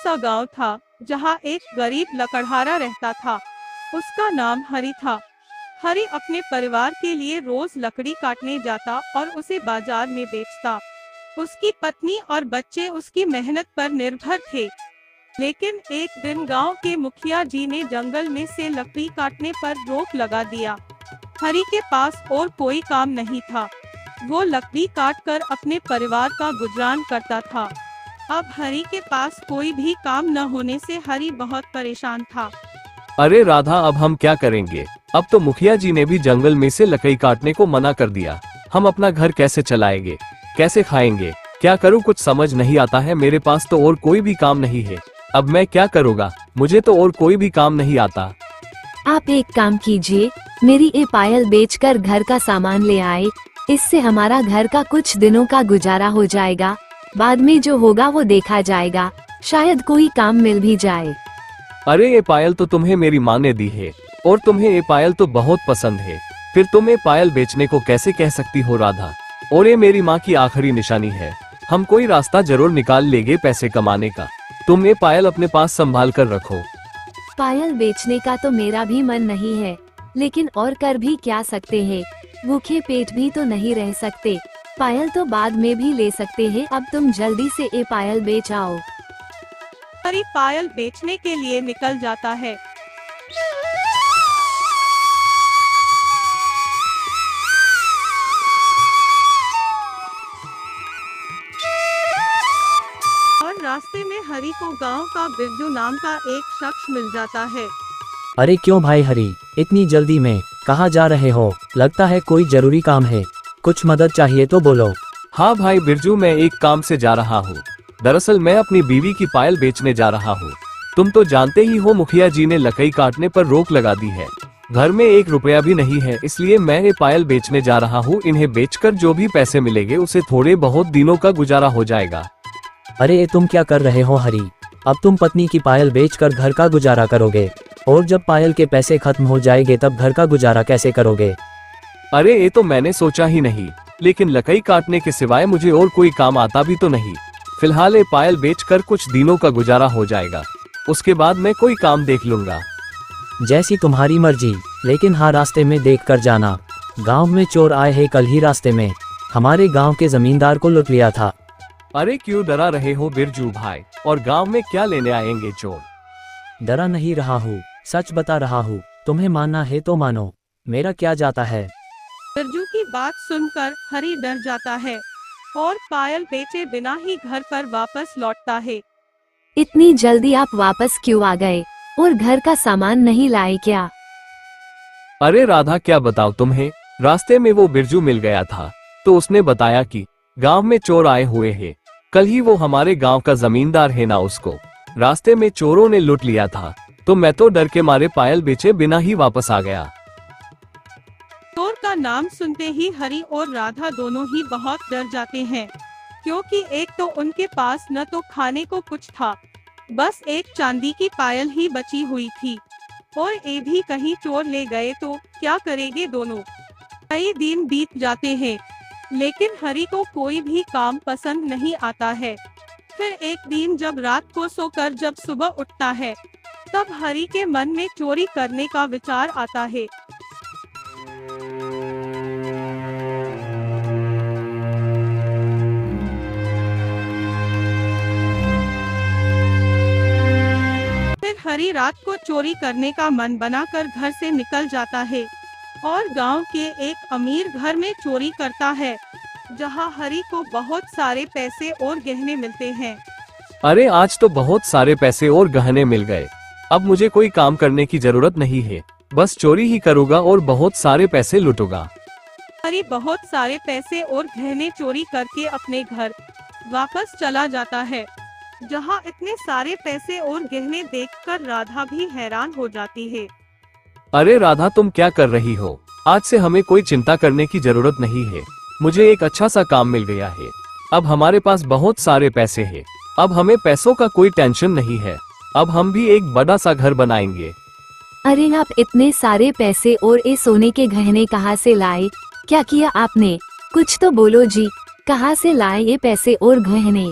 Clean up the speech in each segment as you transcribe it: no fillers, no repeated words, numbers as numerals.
सा गांव था जहां एक गरीब लकड़हारा रहता था। उसका नाम हरि था। हरि अपने परिवार के लिए रोज लकड़ी काटने जाता और उसे बाजार में बेचता। उसकी पत्नी और बच्चे उसकी मेहनत पर निर्भर थे। लेकिन एक दिन गांव के मुखिया जी ने जंगल में से लकड़ी काटने पर रोक लगा दिया। हरि के पास और कोई काम नहीं था। वो लकड़ी काटकर अपने परिवार का गुजरान करता था। अब हरि के पास कोई भी काम न होने से हरि बहुत परेशान था। अरे राधा, अब हम क्या करेंगे? अब तो मुखिया जी ने भी जंगल में से लकड़ी काटने को मना कर दिया। हम अपना घर कैसे चलाएंगे, कैसे खाएंगे, क्या करूं, कुछ समझ नहीं आता है। मेरे पास तो और कोई भी काम नहीं है। अब मैं क्या करूँगा? मुझे तो और कोई भी काम नहीं आता। आप एक काम कीजिए, मेरी ये पायल बेचकर घर का सामान ले आए। इससे हमारा घर का कुछ दिनों का गुजारा हो जाएगा। बाद में जो होगा वो देखा जाएगा। शायद कोई काम मिल भी जाए। अरे ये पायल तो तुम्हें मेरी माँ ने दी है और तुम्हें ये पायल तो बहुत पसंद है। फिर तुम ये पायल बेचने को कैसे कह सकती हो राधा? और ये मेरी माँ की आखिरी निशानी है। हम कोई रास्ता जरूर निकाल लेंगे पैसे कमाने का। तुम ये पायल अपने पास संभाल कर रखो। पायल बेचने का तो मेरा भी मन नहीं है, लेकिन और कर भी क्या सकते हैं? भूखे पेट भी तो नहीं रह सकते। पायल तो बाद में भी ले सकते हैं। अब तुम जल्दी से ये पायल बेच आओ। हरि पायल बेचने के लिए निकल जाता है। और रास्ते में हरि को गांव का बिरजू नाम का एक शख्स मिल जाता है। अरे क्यों भाई हरि, इतनी जल्दी में कहाँ जा रहे हो? लगता है कोई जरूरी काम है। कुछ मदद चाहिए तो बोलो। हाँ भाई बिरजू, मैं एक काम से जा रहा हूँ। दरअसल मैं अपनी बीवी की पायल बेचने जा रहा हूँ। तुम तो जानते ही हो मुखिया जी ने लकड़ी काटने पर रोक लगा दी है। घर में 1 रुपया भी नहीं है, इसलिए मैं ये पायल बेचने जा रहा हूँ। इन्हें बेचकर जो भी पैसे मिलेंगे उसे थोड़े बहुत दिनों का गुजारा हो जाएगा। अरे ये तुम क्या कर रहे हो हरि? अब तुम पत्नी की पायल बेचकर घर का गुजारा करोगे, और जब पायल के पैसे खत्म हो जाएंगे तब घर का गुजारा कैसे करोगे? अरे ये तो मैंने सोचा ही नहीं, लेकिन लकड़ी काटने के सिवाय मुझे और कोई काम आता भी तो नहीं। फिलहाल ये पायल बेचकर कुछ दिनों का गुजारा हो जाएगा, उसके बाद मैं कोई काम देख लूंगा। जैसी तुम्हारी मर्जी, लेकिन हाँ रास्ते में देख कर जाना। गांव में चोर आए हैं कल ही रास्ते में। हमारे गांव के जमींदार को लूट लिया था। अरे क्यों डरा रहे हो बिरजू भाई? और गांव में क्या लेने आएंगे चोर? डरा नहीं रहा हूँ, सच बता रहा हूँ। तुम्हें मानना है तो मानो, मेरा क्या जाता है। बिरजू की बात सुनकर हरि डर जाता है और पायल बेचे बिना ही घर पर वापस लौटता है। इतनी जल्दी आप वापस क्यों आ गए? और घर का सामान नहीं लाए क्या? अरे राधा, क्या बताओ तुम्हें, रास्ते में वो बिरजू मिल गया था, तो उसने बताया कि गांव में चोर आए हुए हैं। कल ही वो हमारे गांव का जमींदार है ना, उसको रास्ते में चोरों ने लूट लिया था। तो मैं तो डर के मारे पायल बेचे बिना ही वापस आ गया। चोर का नाम सुनते ही हरि और राधा दोनों ही बहुत डर जाते हैं, क्योंकि एक तो उनके पास न तो खाने को कुछ था, बस एक चांदी की पायल ही बची हुई थी, और ये भी कहीं चोर ले गए तो क्या करेंगे दोनों। कई दिन बीत जाते हैं, लेकिन हरि को कोई भी काम पसंद नहीं आता है। फिर एक दिन जब रात को सोकर जब सुबह उठता है, तब हरि के मन में चोरी करने का विचार आता है। फिर हरि रात को चोरी करने का मन बनाकर घर से निकल जाता है और गांव के एक अमीर घर में चोरी करता है, जहां हरि को बहुत सारे पैसे और गहने मिलते हैं। अरे आज तो बहुत सारे पैसे और गहने मिल गए। अब मुझे कोई काम करने की जरूरत नहीं है, बस चोरी ही करूँगा और बहुत सारे पैसे लूटूंगा। हरि बहुत सारे पैसे और गहने चोरी करके अपने घर वापस चला जाता है, जहां इतने सारे पैसे और गहने देखकर राधा भी हैरान हो जाती है। अरे राधा, तुम क्या कर रही हो? आज से हमें कोई चिंता करने की जरूरत नहीं है। मुझे एक अच्छा सा काम मिल गया है। अब हमारे पास बहुत सारे पैसे हैं। अब हमें पैसों का कोई टेंशन नहीं है। अब हम भी एक बड़ा सा घर बनाएंगे। अरे आप इतने सारे पैसे और ये सोने के गहने कहाँ से लाए? क्या किया आपने? कुछ तो बोलो जी, कहाँ से लाए ये पैसे और गहने?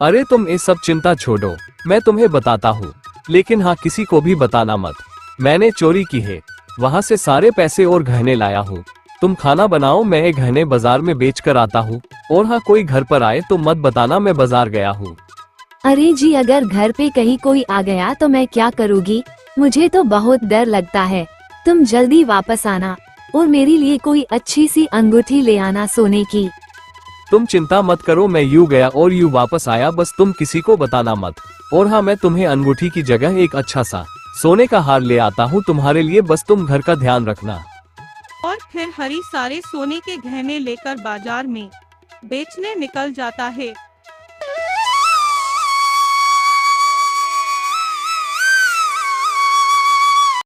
अरे तुम ये सब चिंता छोड़ो, मैं तुम्हें बताता हूँ, लेकिन हाँ किसी को भी बताना मत। मैंने चोरी की है, वहाँ से सारे पैसे और गहने लाया हूँ। तुम खाना बनाओ, मैं ये गहने बाजार में बेच कर आता हूँ। और हाँ कोई घर पर आए तो मत बताना मैं बाजार गया हूँ। अरे जी, अगर घर पे कहीं कोई आ गया तो मैं क्या करूँगी? मुझे तो बहुत डर लगता है। तुम जल्दी वापस आना और मेरे लिए कोई अच्छी सी अंगूठी ले आना सोने की। तुम चिंता मत करो, मैं यूं गया और यूं वापस आया, बस तुम किसी को बताना मत। और हाँ मैं तुम्हें अंगूठी की जगह एक अच्छा सा सोने का हार ले आता हूँ तुम्हारे लिए, बस तुम घर का ध्यान रखना। और फिर हरी सारे सोने के गहने लेकर बाजार में बेचने निकल जाता है।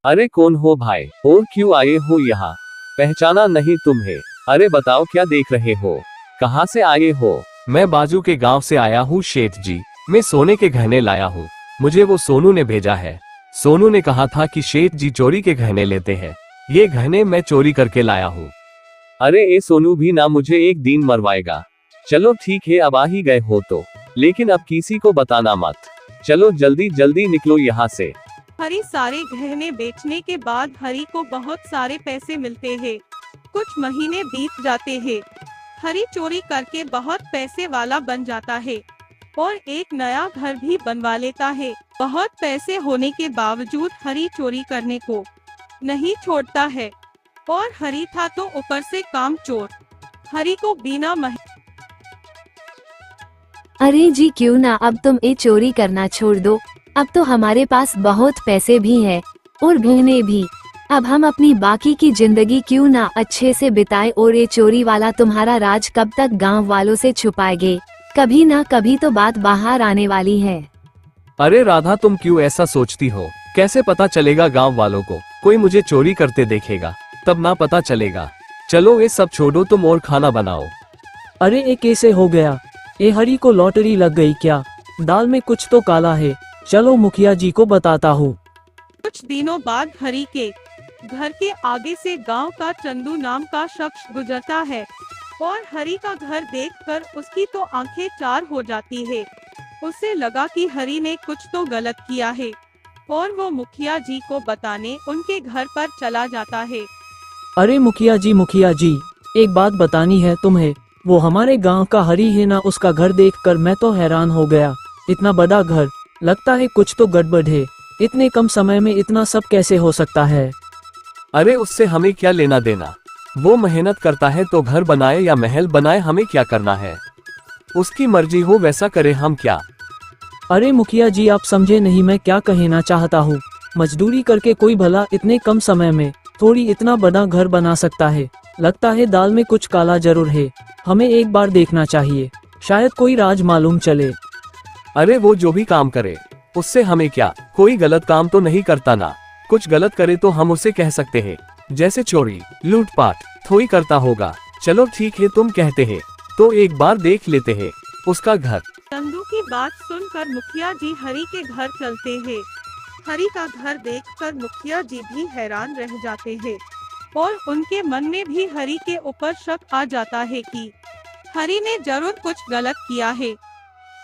अरे कौन हो भाई, और क्यों आए हो यहाँ? पहचाना नहीं तुम्हें? अरे बताओ क्या देख रहे हो, कहाँ से आए हो? मैं बाजू के गांव से आया हूँ शेठ जी, मैं सोने के गहने लाया हूँ। मुझे वो सोनू ने भेजा है। सोनू ने कहा था कि शेठ जी चोरी के गहने लेते हैं, ये गहने मैं चोरी करके लाया हूँ। अरे ये सोनू भी ना मुझे एक दिन मरवाएगा। चलो ठीक है, अब आ ही गए हो तो, लेकिन अब किसी को बताना मत। चलो जल्दी जल्दी निकलो यहाँ से। हरी सारे गहने बेचने के बाद हरी को बहुत सारे पैसे मिलते हैं। कुछ महीने बीत जाते हैं। हरी चोरी करके बहुत पैसे वाला बन जाता है और एक नया घर भी बनवा लेता है। बहुत पैसे होने के बावजूद हरी चोरी करने को नहीं छोड़ता है और हरी था तो ऊपर से काम चोर। हरी को बिना अरे जी, क्यों ना अब तुम ये चोरी करना छोड़ दो। अब तो हमारे पास बहुत पैसे भी हैं और गहने भी। अब हम अपनी बाकी की जिंदगी क्यों ना अच्छे से बिताए और ये चोरी वाला तुम्हारा राज कब तक गांव वालों से छुपाएंगे? कभी ना कभी तो बात बाहर आने वाली है। अरे राधा, तुम क्यों ऐसा सोचती हो? कैसे पता चलेगा गांव वालों को? कोई मुझे चोरी करते देखेगा तब ना पता चलेगा। चलो ये सब छोड़ो तुम और खाना बनाओ। अरे ये कैसे हो गया? ये हरी को लॉटरी लग गई क्या? दाल में कुछ तो काला है। चलो मुखिया जी को बताता हूँ। कुछ दिनों बाद हरी के घर के आगे से गांव का चंदू नाम का शख्स गुजरता है और हरी का घर देखकर उसकी तो आंखें चार हो जाती है। उसे लगा कि हरी ने कुछ तो गलत किया है और वो मुखिया जी को बताने उनके घर पर चला जाता है। अरे मुखिया जी, एक बात बतानी है तुम्हें। वो हमारे गांव का हरी है ना, उसका घर देखकर मैं तो हैरान हो गया। इतना बड़ा घर, लगता है कुछ तो गड़बड़ है। इतने कम समय में इतना सब कैसे हो सकता है? अरे उससे हमें क्या लेना देना? वो मेहनत करता है तो घर बनाए या महल बनाए, हमें क्या करना है? उसकी मर्जी हो वैसा करे, हम क्या? अरे मुखिया जी, आप समझे नहीं मैं क्या कहना चाहता हूँ। मजदूरी करके कोई भला इतने कम समय में थोड़ी इतना बड़ा घर बना सकता है। लगता है दाल में कुछ काला जरूर है। हमें एक बार देखना चाहिए, शायद कोई राज मालूम चले। अरे वो जो भी काम करे उससे हमें क्या? कोई गलत काम तो नहीं करता ना? कुछ गलत करे तो हम उसे कह सकते हैं, जैसे चोरी लूटपाट थोड़ी करता होगा। चलो ठीक है, तुम कहते हैं तो एक बार देख लेते हैं उसका घर। चंदू की बात सुनकर मुखिया जी हरी के घर चलते हैं। हरी का घर देखकर मुखिया जी भी हैरान रह जाते हैं और उनके मन में भी हरी के ऊपर शक आ जाता है कि हरी ने जरूर कुछ गलत किया है।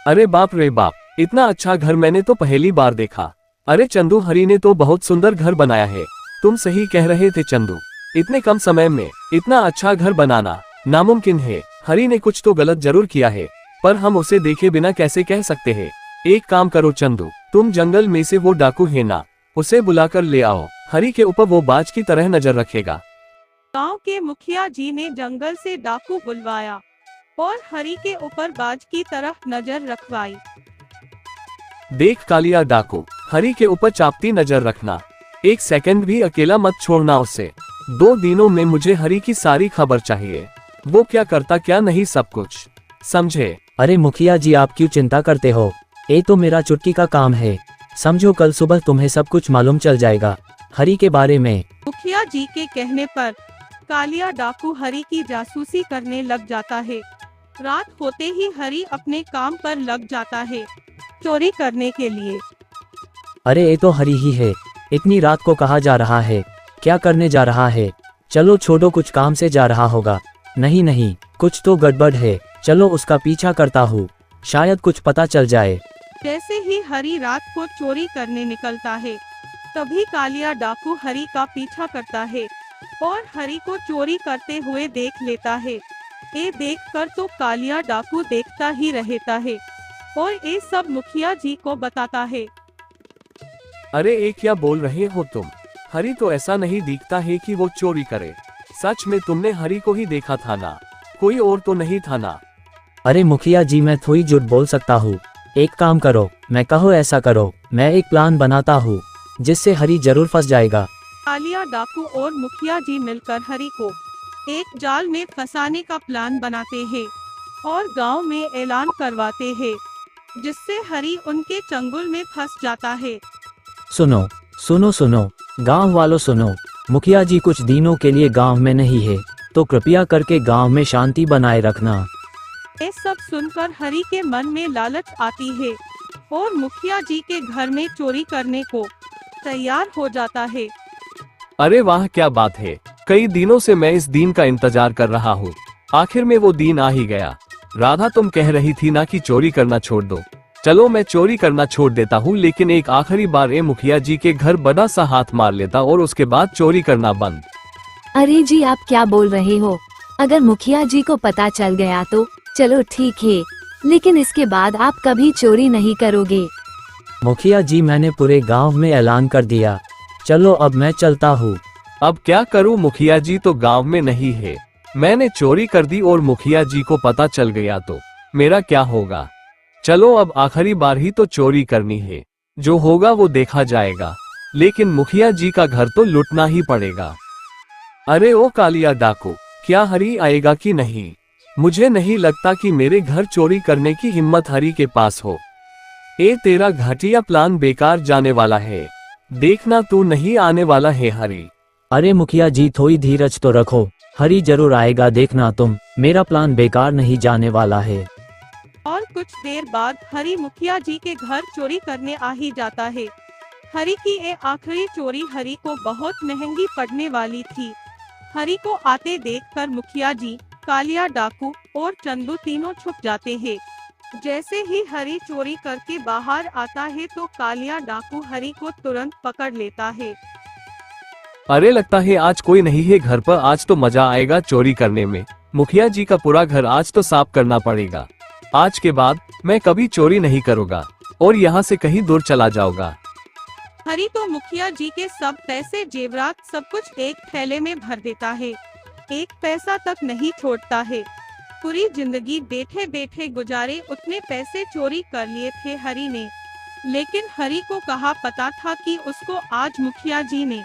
अरे बाप रे बाप, इतना अच्छा घर मैंने तो पहली बार देखा। अरे चंदू, हरी ने तो बहुत सुंदर घर बनाया है। तुम सही कह रहे थे चंदू, इतने कम समय में इतना अच्छा घर बनाना नामुमकिन है। हरी ने कुछ तो गलत जरूर किया है, पर हम उसे देखे बिना कैसे कह सकते हैं। एक काम करो चंदू, तुम जंगल में से वो डाकू है ना, उसे बुलाकर ले आओ। हरी के ऊपर वो बाज की तरह नजर रखेगा। गांव के मुखिया जी ने जंगल से डाकू बुलवाया और हरी के ऊपर बाज की तरह नजर रखवाई। देख कालिया डाकू, हरी के ऊपर चापती नजर रखना। एक सेकंड भी अकेला मत छोड़ना उसे। 2 दिनों में मुझे हरी की सारी खबर चाहिए, वो क्या करता क्या नहीं, सब कुछ समझे? अरे मुखिया जी, आप क्यों चिंता करते हो? ये तो मेरा चुटकी का काम है। समझो कल सुबह तुम्हें सब कुछ मालूम चल जाएगा हरी के बारे में। मुखिया जी के कहने पर कालिया डाकू हरी की जासूसी करने लग जाता है। रात होते ही हरी अपने काम पर लग जाता है चोरी करने के लिए। अरे ये तो हरी ही है। इतनी रात को कहाँ जा रहा है? क्या करने जा रहा है? चलो छोड़ो, कुछ काम से जा रहा होगा। नहीं, कुछ तो गड़बड़ है। चलो उसका पीछा करता हूँ, शायद कुछ पता चल जाए। जैसे ही हरि रात को चोरी करने निकलता है, तभी कालिया डाकू हरि का पीछा करता है और हरि को चोरी करते हुए देख लेता है। ये देखकर तो कालिया डाकू देखता ही रहता है और ये सब मुखिया जी को बताता है। अरे ये क्या बोल रहे हो तुम? हरि तो ऐसा नहीं दिखता है कि वो चोरी करे। सच में तुमने हरि को ही देखा था ना? कोई और तो नहीं था ना? अरे मुखिया जी, मैं थोड़ी झूठ बोल सकता हूँ। एक काम करो, मैं कहो ऐसा करो, मैं एक प्लान बनाता हूँ जिससे हरि जरूर फंस जाएगा। कालिया डाकू और मुखिया जी मिलकर हरि को एक जाल में फंसाने का प्लान बनाते हैं और गांव में ऐलान करवाते हैं, जिससे हरि उनके चंगुल में फंस जाता है। सुनो सुनो सुनो, गांव वालों सुनो, मुखिया जी कुछ दिनों के लिए गांव में नहीं है, तो कृपया करके गांव में शांति बनाए रखना। ये सब सुनकर हरि के मन में लालच आती है और मुखिया जी के घर में चोरी करने को तैयार हो जाता है। अरे वाह, क्या बात है! कई दिनों से मैं इस दिन का इंतजार कर रहा हूँ। आखिर में वो दिन आ ही गया। राधा, तुम कह रही थी ना कि चोरी करना छोड़ दो। चलो मैं चोरी करना छोड़ देता हूँ, लेकिन एक आखिरी बार ये मुखिया जी के घर बड़ा सा हाथ मार लेता और उसके बाद चोरी करना बंद। अरे जी, आप क्या बोल रहे हो? अगर मुखिया जी को पता चल गया तो चलो ठीक है, लेकिन इसके बाद आप कभी चोरी नहीं करोगे। मुखिया जी, मैंने पूरे गांव में ऐलान कर दिया। चलो अब मैं चलता हूँ। अब क्या करूँ? मुखिया जी तो गांव में नहीं है। मैंने चोरी कर दी और मुखिया जी को पता चल गया तो मेरा क्या होगा? चलो अब आखिरी बार ही तो चोरी करनी है, जो होगा वो देखा जाएगा, लेकिन मुखिया जी का घर तो लूटना ही पड़ेगा। अरे ओ कालिया डाकू, क्या हरि आएगा कि नहीं? मुझे नहीं लगता कि मेरे घर चोरी करने की हिम्मत हरि के पास हो। ए तेरा घटिया प्लान बेकार जाने वाला है। देखना, तू नहीं आने वाला है हरि। अरे मुखिया जी, थोड़ी धीरज तो रखो, हरि जरूर आएगा, देखना तुम। मेरा प्लान बेकार नहीं जाने वाला है। और कुछ देर बाद हरि मुखिया जी के घर चोरी करने आ ही जाता है। हरि की ये आखिरी चोरी हरि को बहुत महंगी पड़ने वाली थी। हरि को आते देखकर मुखिया जी, कालिया डाकू और चंदू तीनों छुप जाते हैं। जैसे ही हरि चोरी करके बाहर आता है तो कालिया डाकू हरि को तुरंत पकड़ लेता है। अरे लगता है आज कोई नहीं है घर पर। आज तो मजा आएगा चोरी करने में। मुखिया जी का पूरा घर आज तो साफ करना पड़ेगा। आज के बाद मैं कभी चोरी नहीं करूँगा और यहाँ से कहीं दूर चला जाऊंगा। हरि तो मुखिया जी के सब पैसे, जेवरात, सब कुछ एक थैले में भर देता है। एक पैसा तक नहीं छोड़ता है। पूरी जिंदगी बैठे बैठे गुजारे उतने पैसे चोरी कर लिए थे हरि ने, लेकिन हरि को कहाँ पता था कि उसको आज मुखिया जी ने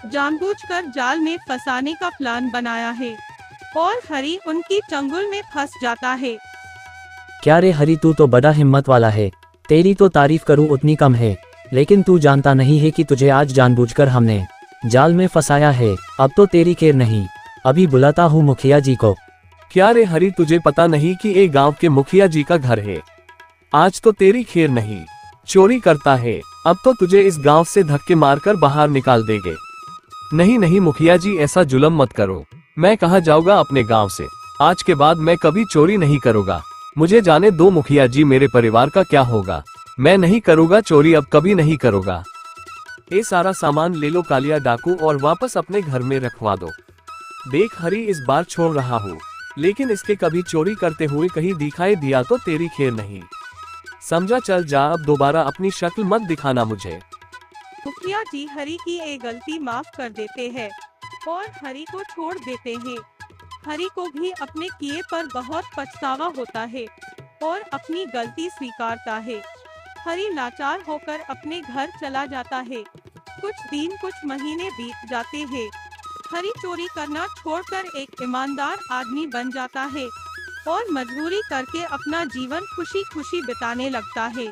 जानबूझकर जाल में फंसाने का प्लान बनाया है और हरि उनकी चंगुल में फंस जाता है। क्या रे हरि, तू तो बड़ा हिम्मत वाला है। तेरी तो तारीफ करूँ उतनी कम है, लेकिन तू जानता नहीं है कि तुझे आज जानबूझकर हमने जाल में फंसाया है। अब तो तेरी खैर नहीं, अभी बुलाता हूँ मुखिया जी को। क्या रे हरि, तुझे पता नहीं कि ये गांव के मुखिया जी का घर है? आज तो तेरी खैर नहीं। चोरी करता है, अब तो तुझे इस गांव से धक्के मारकर बाहर निकाल देंगे। नहीं नहीं मुखिया जी, ऐसा जुल्म मत करो। मैं कहाँ जाऊंगा अपने गांव से। आज के बाद मैं कभी चोरी नहीं करूंगा। मुझे जाने दो मुखिया जी, मेरे परिवार का क्या होगा? मैं नहीं करूंगा चोरी, अब कभी नहीं करूंगा। ये सारा सामान ले लो कालिया डाकू और वापस अपने घर में रखवा दो। देख हरि, इस बार छोड़ रहा हूँ, लेकिन इसके कभी चोरी करते हुए कहीं दिखाई दिया तो तेरी खैर नहीं। समझा? चल जा, अब दोबारा अपनी शक्ल मत दिखाना मुझे। मुखिया जी हरि की ये गलती माफ कर देते हैं और हरि को छोड़ देते हैं। हरि को भी अपने किए पर बहुत पछतावा होता है और अपनी गलती स्वीकारता है। हरि लाचार होकर अपने घर चला जाता है। कुछ दिन, कुछ महीने बीत जाते हैं। हरि चोरी करना छोड़कर एक ईमानदार आदमी बन जाता है और मजदूरी करके अपना जीवन खुशी खुशी बिताने लगता है।